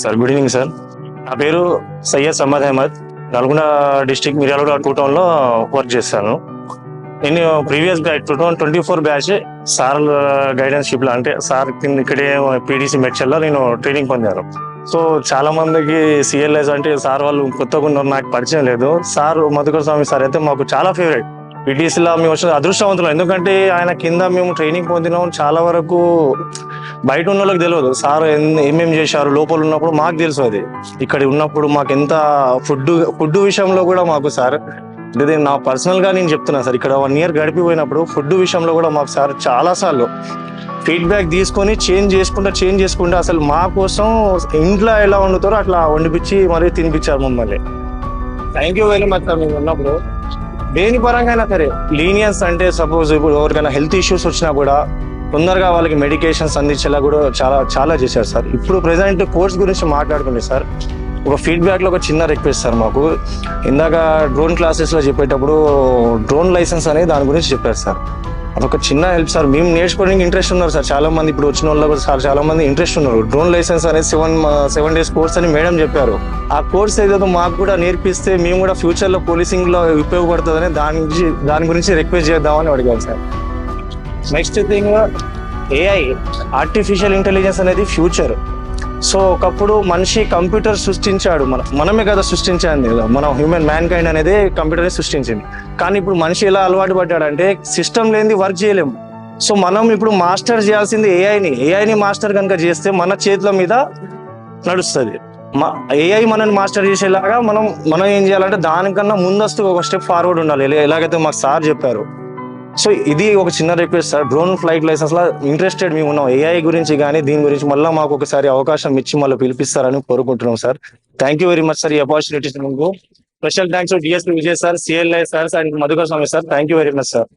Sir good evening sir. నా పేరు Syed Samad Ahmed. Nalgonda district Miryalaguda 2 work చేస్తాను. నేను ప్రీవియస్ బ్యాచ్ 2024 బ్యాచ్ సార్ గైడెన్షిప్ లో, అంటే సార్ ఇక్కడే పీడీసీ మెడ్చల్లో నేను ట్రైనింగ్ పొందాను. సో చాలా మందికి సిఎల్ఎస్ అంటే సార్ వాళ్ళు కొత్తగా ఉన్నారు, నాకు పరిచయం లేదు. సార్ మధుకర్ స్వామి సార్ అయితే మాకు చాలా ఫేవరెట్. పీటీసీలో మేము వచ్చిన అదృష్టవంతులం, ఎందుకంటే ఆయన కింద మేము ట్రైనింగ్ పొందినాం. చాలా వరకు బయట ఉన్న వాళ్ళకి తెలియదు సార్ ఏమేమి చేశారు, లోపల ఉన్నప్పుడు మాకు తెలుసు. అది ఇక్కడ ఉన్నప్పుడు మాకు ఎంత ఫుడ్ విషయంలో కూడా మాకు సార్, అంటే నా పర్సనల్ గా నేను చెప్తున్నా సార్, ఇక్కడ 1 year గడిపిపోయినప్పుడు ఫుడ్ విషయంలో కూడా మాకు సార్ చాలా సార్లు ఫీడ్బ్యాక్ తీసుకొని చేంజ్ చేసుకుంటా అసలు మా కోసం ఇంట్లో ఎలా వండుతారో అట్లా వండిపించి మరీ తినిపించారు మమ్మల్ని. Thank you very much sir. మేము ఉన్నప్పుడు దేని పరంగా అయినా సరే లీనియన్స్, అంటే సపోజ్ ఇప్పుడు ఎవరికైనా హెల్త్ ఇష్యూస్ వచ్చినా కూడా తొందరగా వాళ్ళకి మెడికేషన్స్ అందించేలా కూడా చాలా చేశారు సార్. ఇప్పుడు ప్రెసెంట్ కోర్స్ గురించి మాట్లాడుకుంటే సార్, ఒక ఫీడ్బ్యాక్ లో ఒక చిన్న రిక్వెస్ట్ సార్. మాకు ఇందాక డ్రోన్ క్లాసెస్ లో చెప్పేటప్పుడు డ్రోన్ లైసెన్స్ అనేది దాని గురించి చెప్పారు సార్. అదొక చిన్న హెల్ప్ సార్. మేము నేర్చుకోవడానికి ఇంట్రెస్ట్ ఉన్నారు సార్ చాలా మంది. ఇప్పుడు వచ్చిన వాళ్ళు కూడా సార్ చాలా మంది ఇంట్రెస్ట్ ఉన్నారు. డ్రోన్ లైసెన్స్ అనేది 7 days కోర్స్ అని మేడం చెప్పారు. ఆ కోర్స్ ఏదో మాకు కూడా నేర్పిస్తే మేము కూడా ఫ్యూచర్ లో పోలీసింగ్ లో ఉపయోగపడుతుందని దాని గురించి రిక్వెస్ట్ చేద్దామని అడిగాను sir. Next thing, AI artificial intelligence అనేది ఫ్యూచర్. సో ఒకప్పుడు మనిషి కంప్యూటర్ సృష్టించాడు, మనమే కదా సృష్టించాలి. మనం హ్యూమన్ మ్యాన్ కైండ్ అనేది కంప్యూటర్ సృష్టించింది. కానీ ఇప్పుడు మనిషి ఎలా అలవాటు పడ్డాడంటే సిస్టమ్ లేనిది వర్క్ చేయలేము. సో మనం ఇప్పుడు మాస్టర్ చేయాల్సింది ఏఐని మాస్టర్ కనుక చేస్తే మన చేతుల మీద నడుస్తుంది. ఏఐ మనల్ని మాస్టర్ చేసేలాగా మనం ఏం చేయాలంటే దానికన్నా ముందస్తు ఒక స్టెప్ ఫార్వర్డ్ ఉండాలి, ఎలాగైతే మాకు సార్ చెప్పారు. సో ఇది ఒక చిన్న request sir. Drone flight license లా ఇంట్రెస్టెడ్ మేము ఉన్నాం. ఏఐ గురించి కానీ దీని గురించి మళ్ళీ మాకు ఒకసారి అవకాశం ఇచ్చి మళ్ళీ పిలిపిస్తారని కోరుకుంటున్నాం sir. Thank you very much sir ఈ opportunity. Special thanks to DSP Vijay sir, CLI sir and Madhukar Swami sir. Thank you very much sir.